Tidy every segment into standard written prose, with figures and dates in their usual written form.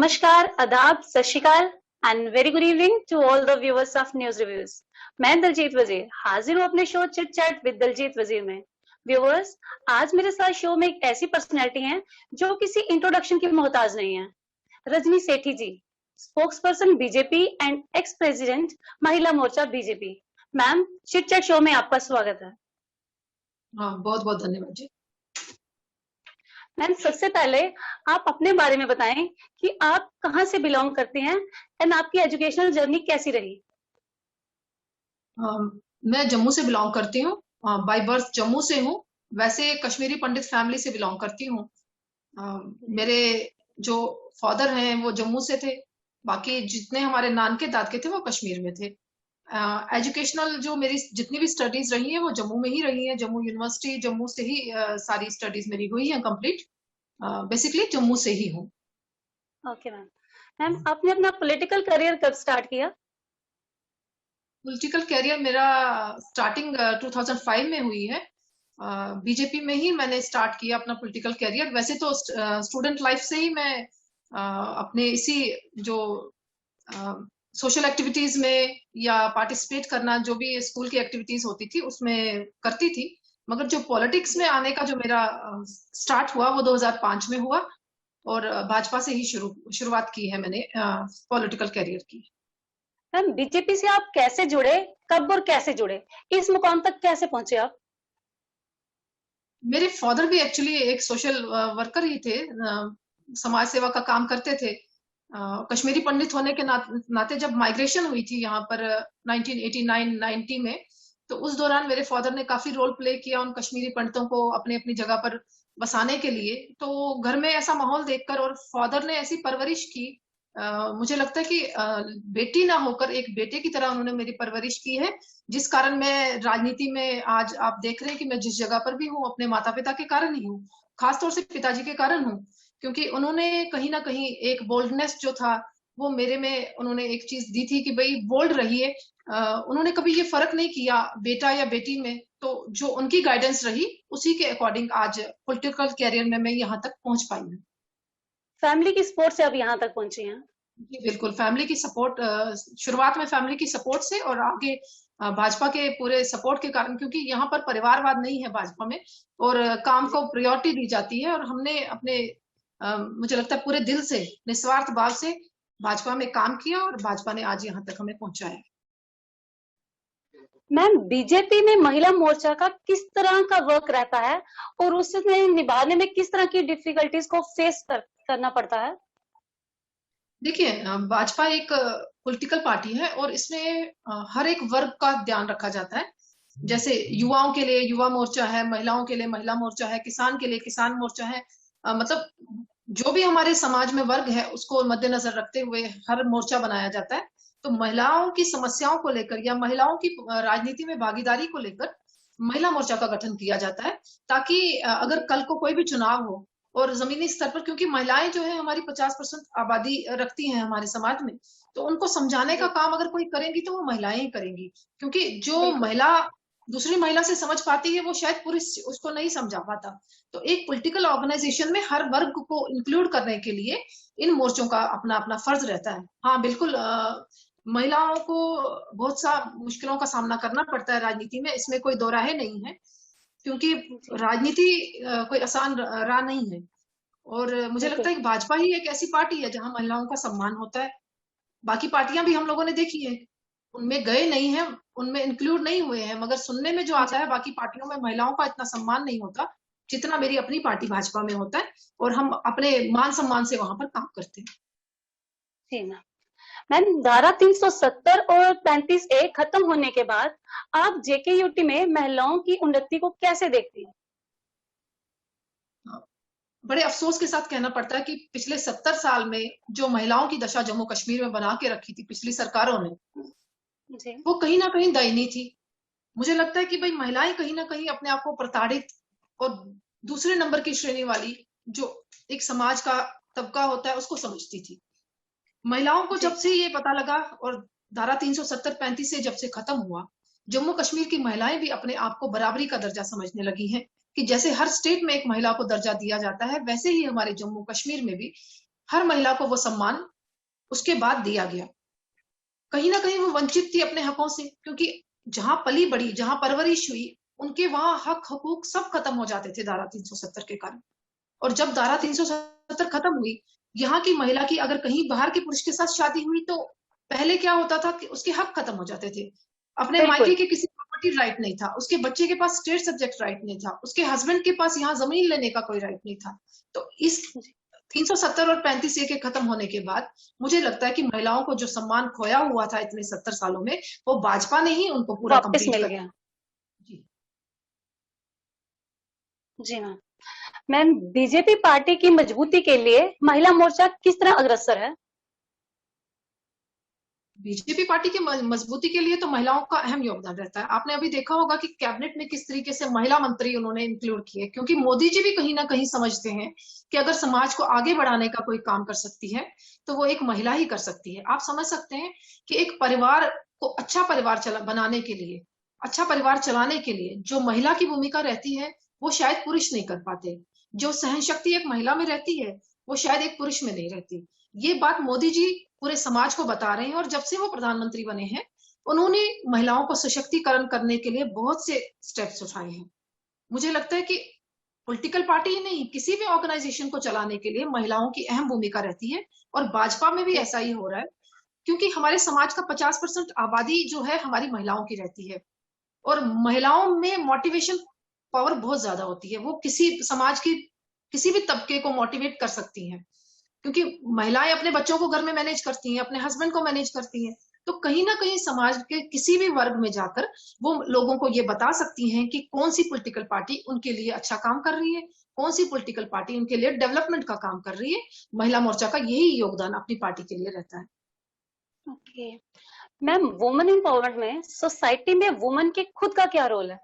नमस्कार, आदाब, सत श्री अकाल and very good evening to all the viewers of news reviews. मैं दलजीत वजीर हाजिर हूँ अपने show chit chat with Daljeet Wazir में। व्यूअर्स, आज मेरे साथ शो में एक ऐसी पर्सनैलिटी है जो किसी इंट्रोडक्शन की मोहताज नहीं है। Rajni Sethi ji, spokesperson BJP and ex president Mahila Morcha BJP. Ma'am, chit chat show में आपका स्वागत है। हाँ, बहुत बहुत धन्यवाद जी। मैम, सबसे पहले आप अपने बारे में बताएं कि आप कहाँ से बिलोंग करते हैं एंड आपकी एजुकेशनल जर्नी कैसी रही। मैं जम्मू से बिलोंग करती हूँ। बाय बर्थ जम्मू से हूँ। वैसे कश्मीरी पंडित फैमिली से बिलोंग करती हूँ। मेरे जो फादर हैं वो जम्मू से थे। बाकी जितने हमारे नान के दाद के थे वो कश्मीर में थे। एजुकेशनल जो मेरी जितनी भी स्टडीज रही हैं वो जम्मू में ही रही हैं। जम्मू यूनिवर्सिटी जम्मू से ही सारी स्टडीज मेरी हुई हैं कंप्लीट। बेसिकली जम्मू से ही हूँ। Okay ma'am. मैम, आपने अपना पॉलिटिकल करियर कब स्टार्ट किया? पॉलिटिकल कैरियर मेरा स्टार्टिंग 2005 में हुई है। बीजेपी में ही मैंने स्टार्ट किया अपना पॉलिटिकल कैरियर। वैसे तो स्टूडेंट लाइफ से ही मैं अपने इसी जो सोशल एक्टिविटीज में या पार्टिसिपेट करना, जो भी स्कूल की एक्टिविटीज होती थी उसमें करती थी। मगर जो पॉलिटिक्स में आने का जो मेरा स्टार्ट हुआ वो 2005 में हुआ। और भाजपा से ही शुरुआत की है मैंने पॉलिटिकल कैरियर की। मैम, बीजेपी से आप कैसे जुड़े, कब और कैसे जुड़े, इस मुकाम तक कैसे पहुंचे आप? मेरे फादर भी एक्चुअली एक सोशल वर्कर ही थे। समाज सेवा का काम करते थे। कश्मीरी पंडित होने के नाते जब माइग्रेशन हुई थी यहाँ पर 1989-90 में, तो उस दौरान मेरे फादर ने काफी रोल प्ले किया उन कश्मीरी पंडितों को अपने अपनी जगह पर बसाने के लिए। तो घर में ऐसा माहौल देखकर और फादर ने ऐसी परवरिश की, मुझे लगता है कि बेटी ना होकर एक बेटे की तरह उन्होंने मेरी परवरिश की है। जिस कारण मैं राजनीति में आज आप देख रहे हैं कि मैं जिस जगह पर भी हूँ अपने माता पिता के कारण ही हूँ। खासतौर से पिताजी के कारण हूँ, क्योंकि उन्होंने कहीं ना कहीं एक बोल्डनेस जो था वो मेरे में उन्होंने एक चीज दी थी कि भाई बोल्ड रहिए। उन्होंने कभी ये फर्क नहीं किया बेटा या बेटी में। तो जो उनकी गाइडेंस रही उसी के अकॉर्डिंग आज पॉलिटिकल कैरियर में मैं यहाँ तक पहुंच पाई हूँ। फैमिली की सपोर्ट से आप यहाँ तक पहुंची हैं? जी बिल्कुल, फैमिली की सपोर्ट, शुरुआत में फैमिली की सपोर्ट से और आगे भाजपा के पूरे सपोर्ट के कारण, क्योंकि यहाँ पर परिवारवाद नहीं है भाजपा में और काम को प्रायोरिटी दी जाती है। और हमने अपने मुझे लगता है पूरे दिल से निस्वार्थ भाव से भाजपा में काम किया और भाजपा ने आज यहाँ तक हमें पहुंचाया। मैम, बीजेपी में महिला मोर्चा का किस तरह का वर्क रहता है और उसमें निभाने में किस तरह की डिफिकल्टीज को करना पड़ता है? देखिए, भाजपा एक पॉलिटिकल पार्टी है और इसमें हर एक वर्ग का ध्यान रखा जाता है। जैसे युवाओं के लिए युवा मोर्चा है, महिलाओं के लिए महिला मोर्चा है, किसान के लिए किसान मोर्चा है। मतलब जो भी हमारे समाज में वर्ग है उसको मद्देनजर रखते हुए हर मोर्चा बनाया जाता है। तो महिलाओं की समस्याओं को लेकर या महिलाओं की राजनीति में भागीदारी को लेकर महिला मोर्चा का गठन किया जाता है, ताकि अगर कल को कोई भी चुनाव हो और जमीनी स्तर पर, क्योंकि महिलाएं जो है हमारी 50% आबादी रखती हैं हमारे समाज में, तो उनको समझाने का काम अगर कोई करेंगी तो वो महिलाएं ही करेंगी। क्योंकि जो महिला दूसरी महिला से समझ पाती है वो शायद पुरुष उसको नहीं समझा पाता। तो एक पॉलिटिकल ऑर्गेनाइजेशन में हर वर्ग को इंक्लूड करने के लिए इन मोर्चों का अपना अपना फर्ज रहता है। हाँ बिल्कुल, महिलाओं को बहुत सा मुश्किलों का सामना करना पड़ता है राजनीति में, इसमें कोई दो राहे नहीं है। क्योंकि राजनीति कोई आसान राह नहीं है। और मुझे लगता है कि भाजपा ही एक ऐसी पार्टी है जहां महिलाओं का सम्मान होता है। बाकी पार्टियां भी हम लोगों ने देखी है, उनमें गए नहीं है, उनमें इंक्लूड नहीं हुए हैं, मगर सुनने में जो आता है बाकी पार्टियों में महिलाओं का इतना सम्मान नहीं होता जितना मेरी अपनी पार्टी भाजपा में होता है। और हम अपने मान सम्मान से वहां पर काम करते हैं। जी मैम। मैम, धारा 370 और 35A खत्म होने के बाद आप जेकेयूटी में महिलाओं की उन्नति को कैसे देखती हैं? बड़े अफसोस के साथ कहना पड़ता है कि पिछले 70 साल में जो महिलाओं की दशा जम्मू कश्मीर में बना के रखी थी पिछली सरकारों ने, वो कहीं ना कहीं दयनीय थी। मुझे लगता है कि भाई महिलाएं कहीं ना कहीं अपने आप को प्रताड़ित और दूसरे नंबर की श्रेणी वाली जो एक समाज का तबका होता है उसको समझती थी। महिलाओं को जब से ये पता लगा और धारा 370-35 से जब से खत्म हुआ, जम्मू कश्मीर की महिलाएं भी अपने आप को बराबरी का दर्जा समझने लगी हैं कि जैसे हर स्टेट में एक महिला को दर्जा दिया जाता है, वैसे ही हमारे जम्मू कश्मीर में भी हर महिला को वो सम्मान उसके बाद दिया गया। कहीं ना कहीं वो वंचित थी अपने हकों से, क्योंकि जहां पली बड़ी, जहां परवरिश हुई, उनके वहां हक हकूक सब खत्म हो जाते थे धारा 370 के कारण। और जब धारा 370 खत्म हुई, यहाँ की महिला की अगर कहीं बाहर के पुरुष के साथ शादी हुई तो पहले क्या होता था कि उसके हक खत्म हो जाते थे। अपने मायके बिल्कुल। के किसी प्रॉपर्टी राइट नहीं था, उसके बच्चे के पास स्टेट सब्जेक्ट राइट नहीं था, उसके हस्बैंड के पास यहाँ जमीन लेने का कोई राइट नहीं था। तो इस 370 और 35 ए के खत्म होने के बाद मुझे लगता है कि महिलाओं को जो सम्मान खोया हुआ था इतने 70 सालों में, वो भाजपा ने ही उनको पूरा वापस कंप्लीट मिल कर। गया। जी। जी मैम। मैम, बीजेपी पार्टी की मजबूती के लिए महिला मोर्चा किस तरह अग्रसर है? बीजेपी पार्टी की मजबूती के लिए तो महिलाओं का अहम योगदान रहता है। आपने अभी देखा होगा कि कैबिनेट में किस तरीके से महिला मंत्री उन्होंने इंक्लूड किए, क्योंकि मोदी जी भी कहीं ना कहीं समझते हैं कि अगर समाज को आगे बढ़ाने का कोई काम कर सकती है तो वो एक महिला ही कर सकती है। आप समझ सकते हैं कि एक परिवार को अच्छा परिवार बनाने के लिए, अच्छा परिवार चलाने के लिए जो महिला की भूमिका रहती है वो शायद पुरुष नहीं कर पाते। जो सहन शक्ति एक महिला में रहती है वो शायद एक पुरुष में नहीं रहती। ये बात मोदी जी पूरे समाज को बता रहे हैं, और जब से वो प्रधानमंत्री बने हैं उन्होंने महिलाओं को सशक्तिकरण करने के लिए बहुत से स्टेप्स उठाए हैं। मुझे लगता है कि पॉलिटिकल पार्टी ही नहीं, किसी भी ऑर्गेनाइजेशन को चलाने के लिए महिलाओं की अहम भूमिका रहती है, और भाजपा में भी ऐसा ही हो रहा है। क्योंकि हमारे समाज का 50% आबादी जो है हमारी महिलाओं की रहती है, और महिलाओं में मोटिवेशन पावर बहुत ज्यादा होती है। वो किसी समाज की किसी भी तबके को मोटिवेट कर सकती हैं, क्योंकि महिलाएं अपने बच्चों को घर में मैनेज करती हैं, अपने हस्बैंड को मैनेज करती हैं। तो कहीं ना कहीं समाज के किसी भी वर्ग में जाकर वो लोगों को ये बता सकती हैं कि कौन सी पॉलिटिकल पार्टी उनके लिए अच्छा काम कर रही है, कौन सी पॉलिटिकल पार्टी उनके लिए डेवलपमेंट का काम कर रही है। महिला मोर्चा का यही योगदान अपनी पार्टी के लिए रहता है। ओके मैम, वुमेन एम्पावरमेंट में सोसाइटी में वुमेन के खुद का क्या रोल है?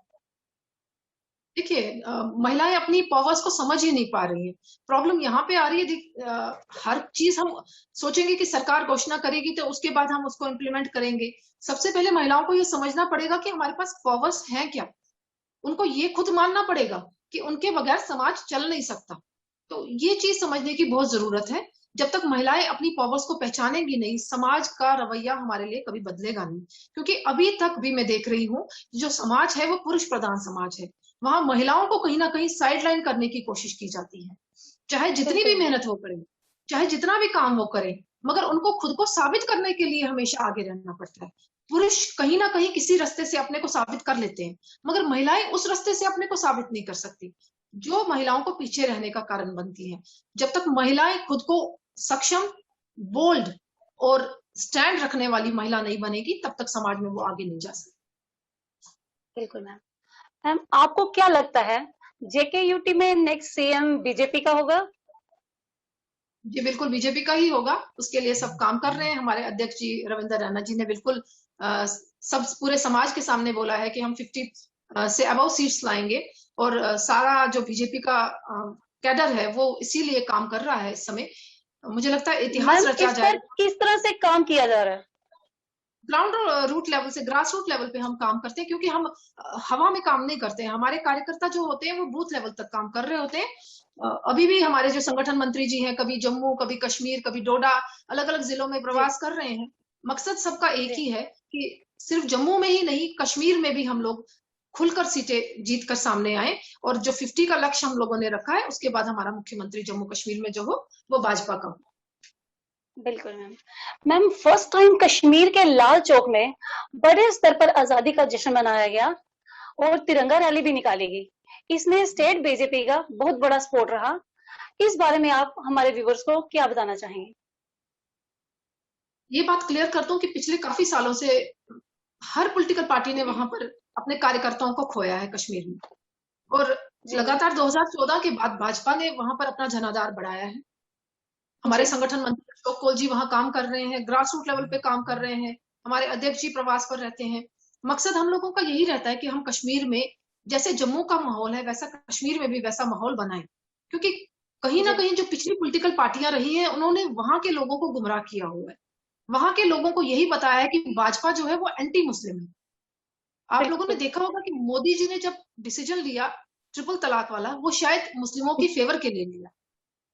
देखिए, महिलाएं अपनी पावर्स को समझ ही नहीं पा रही है। प्रॉब्लम यहाँ पे आ रही है। हर चीज हम सोचेंगे कि सरकार घोषणा करेगी तो उसके बाद हम उसको इम्प्लीमेंट करेंगे। सबसे पहले महिलाओं को ये समझना पड़ेगा कि हमारे पास पावर्स हैं क्या। उनको ये खुद मानना पड़ेगा कि उनके बगैर समाज चल नहीं सकता। तो ये चीज समझने की बहुत जरूरत है। जब तक महिलाएं अपनी पावर्स को पहचानेंगी नहीं, समाज का रवैया हमारे लिए कभी बदलेगा नहीं। क्योंकि अभी तक भी मैं देख रही हूँ जो समाज है वो पुरुष प्रधान समाज है। वहां महिलाओं को कहीं ना कहीं साइडलाइन करने की कोशिश की जाती है, चाहे जितनी भी बिल्कुल। मेहनत वो करें, चाहे जितना भी काम वो करें, मगर उनको खुद को साबित करने के लिए हमेशा आगे रहना पड़ता है। पुरुष कहीं ना कहीं किसी रास्ते से अपने को साबित कर लेते हैं, मगर महिलाएं उस रास्ते से अपने को साबित नहीं कर सकती, जो महिलाओं को पीछे रहने का कारण बनती है। जब तक महिलाएं खुद को सक्षम, बोल्ड और स्टैंड रखने वाली महिला नहीं बनेगी, तब तक समाज में वो आगे नहीं जा सकती। बिल्कुल मैम। मैम, आपको क्या लगता है जेकेयूटी में नेक्स्ट सीएम बीजेपी का होगा? जी बिल्कुल, बीजेपी का ही होगा। उसके लिए सब काम कर रहे हैं। हमारे अध्यक्ष जी रविंद्र रैना जी ने बिल्कुल सब पूरे समाज के सामने बोला है कि हम 50 से अबव सीट्स लाएंगे, और सारा जो बीजेपी का कैडर है वो इसीलिए काम कर रहा है इस समय। मुझे लगता है इतिहास मैम, रचा इस पर जाएगा। किस तरह से काम किया जा रहा है? ग्राउंड रूट लेवल से, ग्रास रूट लेवल पे हम काम करते हैं, क्योंकि हम हवा में काम नहीं करते हैं। हमारे कार्यकर्ता जो होते हैं वो बूथ लेवल तक काम कर रहे होते हैं। अभी भी हमारे जो संगठन मंत्री जी हैं, कभी जम्मू, कभी कश्मीर, कभी डोडा, अलग अलग जिलों में जी। प्रवास कर रहे हैं। मकसद सबका एक जी। ही है कि सिर्फ जम्मू में ही नहीं, कश्मीर में भी हम लोग खुलकर सीटें जीत कर सामने आए। और जो 50 का लक्ष्य हम लोगों ने रखा है, उसके बाद हमारा मुख्यमंत्री जम्मू कश्मीर में जो हो वो भाजपा का हो। बिल्कुल ma'am. Ma'am, first time Kashmir के लाल चौक में बड़े स्तर पर आजादी का जश्न मनाया गया और तिरंगा रैली भी निकाली गई। इसमें स्टेट बीजेपी का बहुत बड़ा सपोर्ट रहा। इस बारे में आप हमारे व्यूवर्स को क्या बताना चाहेंगे? ये बात क्लियर करता हूँ कि पिछले काफी सालों से हर पॉलिटिकल पार्टी ने वहां पर अपने कार्यकर्ताओं को खोया है कश्मीर में, और जी। लगातार 2014 के बाद भाजपा ने वहां पर अपना जनाधार बढ़ाया है। हमारे जी। संगठन मंत्री अशोक कोल जी वहां काम कर रहे हैं, ग्रास रूट लेवल पे काम कर रहे हैं। हमारे अध्यक्ष जी प्रवास पर रहते हैं। मकसद हम लोगों का यही रहता है कि हम कश्मीर में जैसे जम्मू का माहौल है वैसा कश्मीर में भी वैसा माहौल बनाए। क्योंकि कहीं ना जी। कहीं जो पिछली पॉलिटिकल पार्टियां रही हैं उन्होंने वहां के लोगों को गुमराह किया हुआ है। वहां के लोगों को यही बताया है कि भाजपा जो है वो एंटी मुस्लिम है। आप लोगों ने बिल्कुल। देखा होगा कि मोदी जी ने जब डिसीजन लिया ट्रिपल तलाक वाला, वो शायद मुस्लिमों की फेवर के लिए लिया।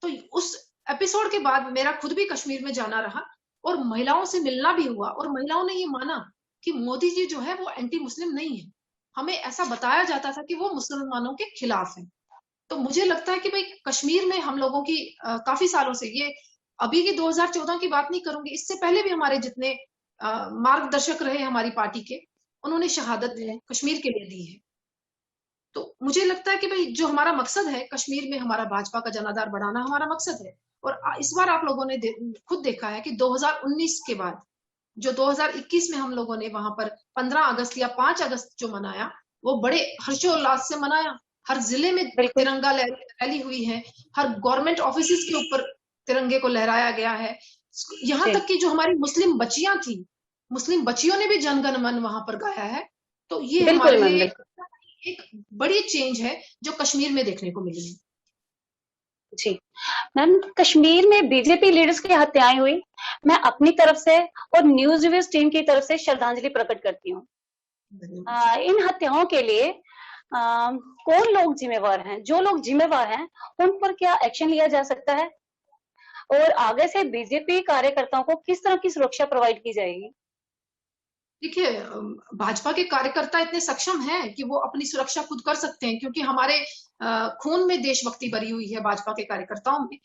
तो उस एपिसोड के बाद मेरा खुद भी कश्मीर में जाना रहा और महिलाओं से मिलना भी हुआ और महिलाओं ने ये माना कि मोदी जी जो है वो एंटी मुस्लिम नहीं है। हमें ऐसा बताया जाता था कि वो मुसलमानों के खिलाफ है। तो मुझे लगता है कि भाई कश्मीर में हम लोगों की काफी सालों से ये, अभी की 2014 की बात नहीं करूंगी, इससे पहले भी हमारे जितने मार्गदर्शक रहे हमारी पार्टी के, उन्होंने शहादत जी कश्मीर के लिए दी है। तो मुझे लगता है कि भाई जो हमारा मकसद है कश्मीर में हमारा भाजपा का जनाधार बढ़ाना हमारा मकसद है। और इस बार आप लोगों ने खुद देखा है कि 2019 के बाद जो 2021 में हम लोगों ने वहां पर 15 अगस्त या 5 अगस्त जो मनाया, वो बड़े हर्षोल्लास से मनाया। हर जिले में बिल्कुल। तिरंगा रैली हुई है, हर गवर्नमेंट ऑफिस के ऊपर तिरंगे को लहराया गया है। यहाँ जी तक कि जो हमारी मुस्लिम बच्चियां थी, मुस्लिम बच्चियों ने भी जनगण मन वहां पर गाया है। तो ये बिल्कुल हमारे मैम, लिए बिल्कुल। एक बड़ी चेंज है जो कश्मीर में देखने को मिली है। जी मैम, कश्मीर में बीजेपी लीडर्स की हत्याएं हुई। मैं अपनी तरफ से और न्यूज रिव्यूज टीम की तरफ से श्रद्धांजलि प्रकट करती हूँ। इन हत्याओं के लिए कौन लोग जिम्मेवार हैं? जो लोग जिम्मेवार हैं उन पर क्या एक्शन लिया जा सकता है, और आगे से बीजेपी कार्यकर्ताओं को किस तरह की सुरक्षा प्रोवाइड की जाएगी? देखिए, भाजपा के कार्यकर्ता इतने सक्षम हैं कि वो अपनी सुरक्षा खुद कर सकते हैं, क्योंकि हमारे खून में देशभक्ति भरी हुई है भाजपा के कार्यकर्ताओं में।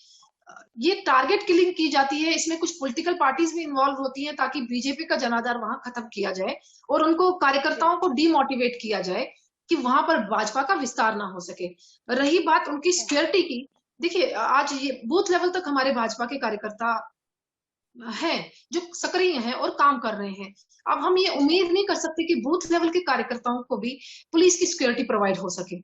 ये टारगेट किलिंग की जाती है, इसमें कुछ पॉलिटिकल पार्टीज भी इन्वॉल्व होती हैं ताकि बीजेपी का जनाधार वहां खत्म किया जाए और उनको जी कार्यकर्ताओं को डीमोटिवेट किया जाए कि वहां पर भाजपा का विस्तार ना हो सके। रही बात उनकी सिक्योरिटी की, देखिए आज ये बूथ लेवल तक हमारे भाजपा के कार्यकर्ता हैं जो सक्रिय हैं और काम कर रहे हैं। अब हम ये उम्मीद नहीं कर सकते कि बूथ लेवल के कार्यकर्ताओं को भी पुलिस की सिक्योरिटी प्रोवाइड हो सके।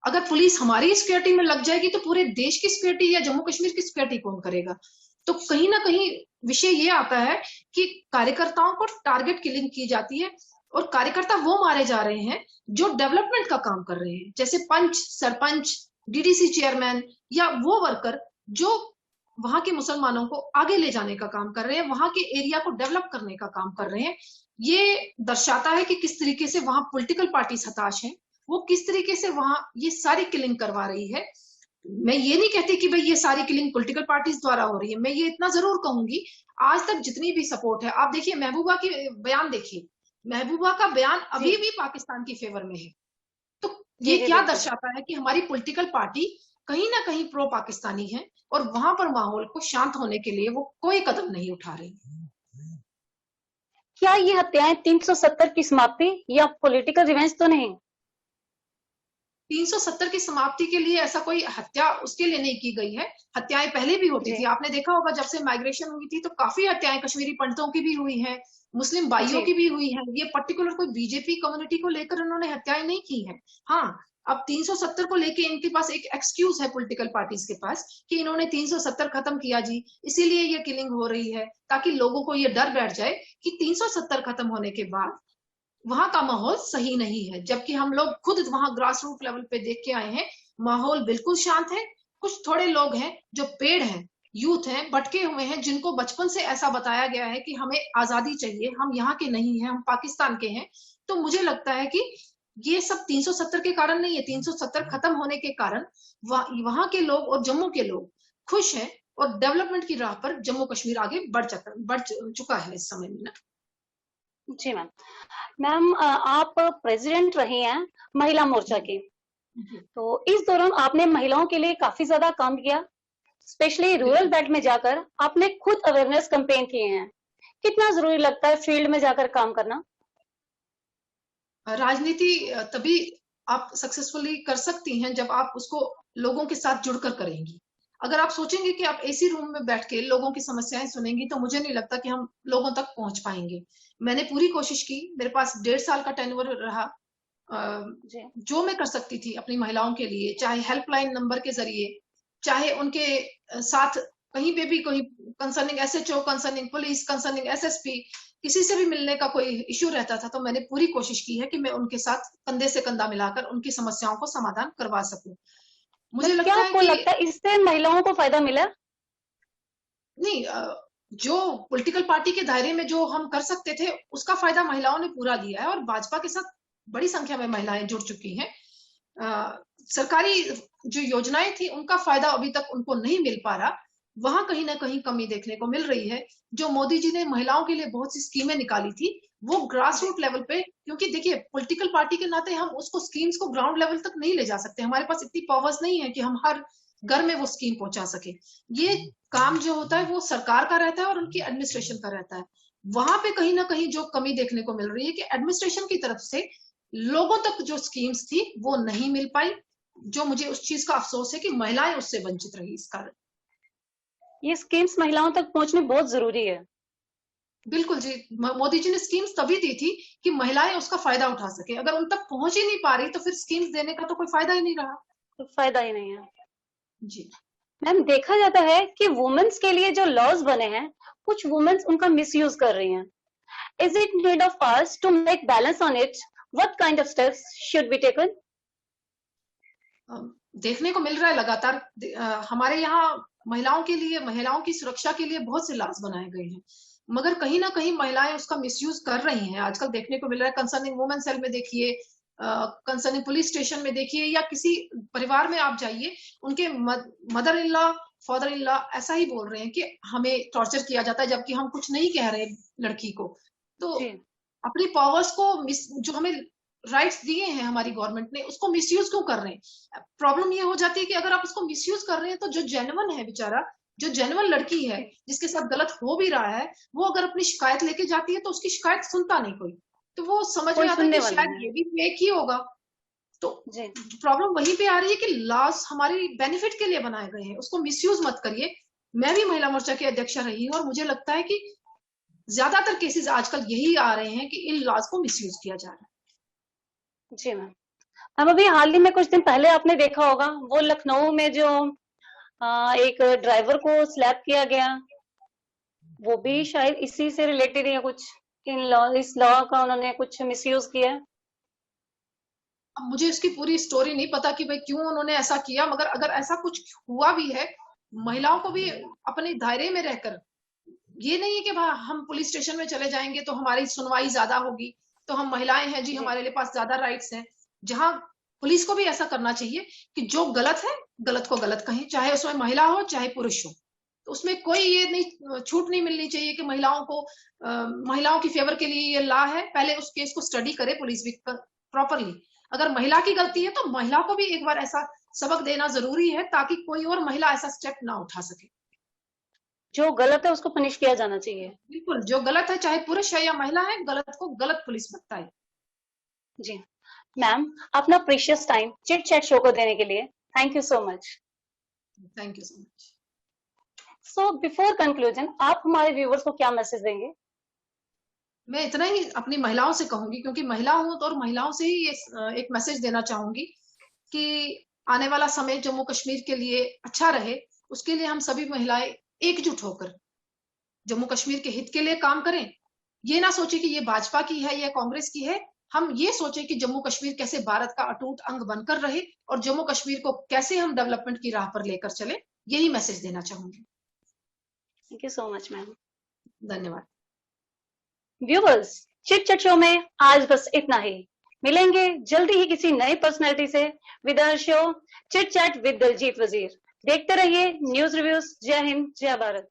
अगर पुलिस हमारी सिक्योरिटी में लग जाएगी तो पूरे देश की सिक्योरिटी या जम्मू कश्मीर की सिक्योरिटी कौन करेगा? तो कहीं ना कहीं विषय ये आता है कि कार्यकर्ताओं को टारगेट किलिंग की जाती है और कार्यकर्ता वो मारे जा रहे हैं जो डेवलपमेंट का काम कर रहे हैं, जैसे पंच, सरपंच, डीडीसी चेयरमैन या वो वर्कर जो वहां के मुसलमानों को आगे ले जाने का काम कर रहे हैं, वहां के एरिया को डेवलप करने का काम कर रहे हैं। ये दर्शाता है कि किस तरीके से वहां पॉलिटिकल पार्टीज हताश हैं, वो किस तरीके से वहां ये सारी किलिंग करवा रही है। मैं ये नहीं कहती कि भाई ये सारी किलिंग पॉलिटिकल पार्टीज द्वारा हो रही है, मैं ये इतना जरूर कहूंगी, आज तक जितनी भी सपोर्ट है, आप देखिए महबूबा की बयान देखिए, महबूबा का बयान जी अभी भी पाकिस्तान की फेवर में है। तो जी ये जी क्या बिल्कुल। दर्शाता है कि हमारी पॉलिटिकल पार्टी कहीं ना कहीं प्रो पाकिस्तानी है और वहां पर माहौल को शांत होने के लिए वो कोई कदम नहीं उठा रही। क्या ये हत्याएं 370 की समाप्ति या पॉलिटिकल रिवेंज तो नहीं? 370 की समाप्ति के लिए ऐसा कोई हत्या उसके लिए नहीं की गई है। हत्याएं पहले भी होती जी थी, आपने देखा होगा जब से माइग्रेशन हुई थी तो काफी हत्याएं कश्मीरी पंडितों की भी हुई है, मुस्लिम भाइयों जी की भी हुई है। ये पर्टिकुलर कोई बीजेपी कम्युनिटी को लेकर उन्होंने हत्याएं नहीं की है। हाँ, अब 370 को लेके इनके पास एक एक्सक्यूज है पॉलिटिकल पार्टीज के पास कि इन्होंने 370 खत्म किया जी, इसीलिए ये किलिंग हो रही है, ताकि लोगों को ये डर बैठ जाए कि 370 खत्म होने के बाद वहां का माहौल सही नहीं है। जबकि हम लोग खुद वहां ग्रास रूट लेवल पे देख के आए हैं, माहौल बिल्कुल शांत है। कुछ थोड़े लोग हैं जो पेड़ हैं, यूथ हैं, भटके हुए हैं, जिनको बचपन से ऐसा बताया गया है कि हमें आजादी चाहिए, हम यहाँ के नहीं हैं, हम पाकिस्तान के हैं। तो मुझे लगता है कि ये सब 370 के कारण नहीं है, 370 खत्म होने के कारण वहां के लोग और जम्मू के लोग खुश हैं और डेवलपमेंट की राह पर जम्मू कश्मीर आगे बढ़ चुका है इस समय में ना। जी मैम। मैम, आप प्रेसिडेंट रही हैं महिला मोर्चा की, जी। तो इस दौरान आपने महिलाओं के लिए काफी ज्यादा काम किया। स्पेशली रूरल बिल्कुल। बेल्ट में जाकर आपने खुद अवेयरनेस कैंपेन किए हैं। कितना जरूरी लगता है फील्ड में जाकर काम करना? राजनीति तभी आप सक्सेसफुली कर सकती हैं जब आप उसको लोगों के साथ जुड़कर करेंगी। अगर आप सोचेंगे कि आप एसी रूम में बैठ के लोगों की समस्याएं सुनेंगी तो मुझे नहीं लगता कि हम लोगों तक पहुंच पाएंगे। मैंने पूरी कोशिश की, मेरे पास 1.5 साल का टेन्योर रहा। जी जो मैं कर सकती थी अपनी महिलाओं के लिए, चाहे हेल्पलाइन नंबर के जरिए, चाहे उनके साथ कहीं पे भी कोई concerning SHO, concerning police, concerning SSP, किसी से भी मिलने का कोई इश्यू रहता था तो मैंने पूरी कोशिश की है कि मैं उनके साथ कंधे से कंधा मिलाकर उनकी समस्याओं को समाधान करवा सकूं। मैम, मुझे क्या लगता है आपको कि लगता है इससे महिलाओं को फायदा मिला? नहीं, जो पॉलिटिकल पार्टी के दायरे में जो हम कर सकते थे उसका फायदा महिलाओं ने पूरा लिया है और भाजपा के साथ बड़ी संख्या में महिलाएं जुड़ चुकी हैं। सरकारी जो योजनाएं थी उनका फायदा अभी तक उनको नहीं मिल पा रहा। वहां कहीं ना कहीं कमी देखने को मिल रही है। जो मोदी जी ने महिलाओं के लिए बहुत सी स्कीमें निकाली थी, वो ग्रास रूट लेवल पे, क्योंकि देखिए पॉलिटिकल पार्टी के नाते हम उसको स्कीम्स को ग्राउंड लेवल तक नहीं ले जा सकते, हमारे पास इतनी पावर्स नहीं है कि हम हर घर में वो स्कीम पहुंचा सके। ये काम जो होता है वो सरकार का रहता है और उनकी एडमिनिस्ट्रेशन का रहता है। वहां पे कहीं ना कहीं जो कमी देखने को मिल रही है कि एडमिनिस्ट्रेशन की तरफ से लोगों तक जो स्कीम्स थी वो नहीं मिल पाई, जो मुझे उस चीज का अफसोस है कि महिलाएं उससे वंचित रही इस कारण। ये स्कीम्स महिलाओं तक पहुंचनी बहुत जरूरी है। बिल्कुल जी, मोदी जी ने स्कीम्स तभी दी थी कि महिलाएं उसका फायदा उठा सके। अगर उन तक पहुंच ही नहीं पा रही तो फिर स्कीम्स देने का तो कोई फायदा ही नहीं रहा। तो फायदा ही नहीं है। जी मैम, देखा जाता है कि वुमेन्स के लिए जो लॉज बने हैं, कुछ वुमेन्स उनका मिसयूज कर रही हैं। Is it need of us to make balance on it? What kind of steps should be taken? देखने को मिल रहा है लगातार। हमारे यहाँ महिलाओं के लिए, महिलाओं की सुरक्षा के लिए बहुत से लॉज बनाए गए हैं, मगर कहीं ना कहीं महिलाएं उसका मिसयूज कर रही हैं। आजकल देखने को मिल रहा है, कंसर्निंग वुमेन सेल में देखिए, कंसर्निंग पुलिस स्टेशन में देखिए, या किसी परिवार में आप जाइए, उनके mother in law, father in law ऐसा ही बोल रहे हैं कि हमें टॉर्चर किया जाता है, जबकि हम कुछ नहीं कह रहे लड़की को। तो जी, अपनी पावर्स को जो हमें राइट्स दिए हैं हमारी गवर्नमेंट ने, उसको मिसयूज क्यों कर रहे हैं? प्रॉब्लम ये हो जाती है कि अगर आप उसको मिसयूज कर रहे हैं तो जो जेन्युइन है बेचारा, जो जेन्युइन लड़की है जिसके साथ गलत हो भी रहा है, वो अगर अपनी शिकायत लेके जाती है तो उसकी शिकायत सुनता नहीं कोई। तो वो समझ में कोई आता है सुनने कि वाला शायद नहीं ये है। भी फेक ही होगा। तो जी, प्रॉब्लम वहीं पे आ रही है कि लॉस हमारी बेनिफिट के लिए बनाए गए हैं, उसको मिसयूज मत करिए। मैं भी महिला मोर्चा की अध्यक्षा रही हूँ और मुझे लगता है कि ज्यादातर केसेस आजकल यही आ रहे हैं कि इन लॉज को मिसयूज किया जा रहा है। जी मैम। हम अभी हाल ही में कुछ दिन पहले आपने देखा होगा, वो लखनऊ में जो एक ड्राइवर को स्लैप किया गया, वो भी शायद इसी से रिलेटेड है कुछ। इन लॉ, इस लॉ का उन्होंने कुछ मिसयूज किया है। अब मुझे इसकी पूरी स्टोरी नहीं पता कि भाई क्यों उन्होंने ऐसा किया, मगर अगर ऐसा कुछ हुआ भी है, महिलाओं को भी अपने दायरे में रहकर, ये नहीं है कि भाई हम पुलिस स्टेशन में चले जाएंगे तो हमारी सुनवाई ज्यादा होगी, तो हम महिलाएं हैं जी, जी, हमारे लिए पास ज्यादा राइट्स हैं। जहां पुलिस को भी ऐसा करना चाहिए कि जो गलत है, गलत को गलत कहें, चाहे उसमें महिला हो चाहे पुरुष हो। तो उसमें कोई ये नहीं, छूट नहीं मिलनी चाहिए कि महिलाओं को, महिलाओं की फेवर के लिए ये लॉ है। पहले उस केस को स्टडी करे पुलिस भी प्रॉपरली। अगर महिला की गलती है तो महिला को भी एक बार ऐसा सबक देना जरूरी है, ताकि कोई और महिला ऐसा स्टेप ना उठा सके। जो गलत है उसको पनिश किया जाना चाहिए। बिल्कुल, जो गलत है चाहे पुरुष है या महिला है, गलत को गलत पुलिस बताए। जी मैम, अपना precious time chit chat show को देने के लिए thank you so much. Thank you so much. So before conclusion, आप हमारे व्यूवर्स को क्या मैसेज देंगे? मैं इतना ही अपनी महिलाओं से कहूंगी, क्योंकि महिला हूं तो, और महिलाओं से ही ये एक मैसेज देना चाहूंगी कि आने वाला समय जम्मू कश्मीर के लिए अच्छा रहे, उसके लिए हम सभी महिलाएं एकजुट होकर जम्मू कश्मीर के हित के लिए काम करें। ये ना सोचे कि ये भाजपा की है या कांग्रेस की है, हम ये सोचे कि जम्मू कश्मीर कैसे भारत का अटूट अंग बनकर रहे, और जम्मू कश्मीर को कैसे हम डेवलपमेंट की राह पर लेकर चले। यही मैसेज देना चाहूंगी। Thank you so much ma'am. धन्यवाद। व्यूवर्स, चिट चैट शो में आज बस इतना ही। मिलेंगे जल्दी ही किसी नई पर्सनैलिटी से with our show chit chat with Daljeet Wazir. देखते रहिए न्यूज रिव्यूज। जय हिंद, जय भारत।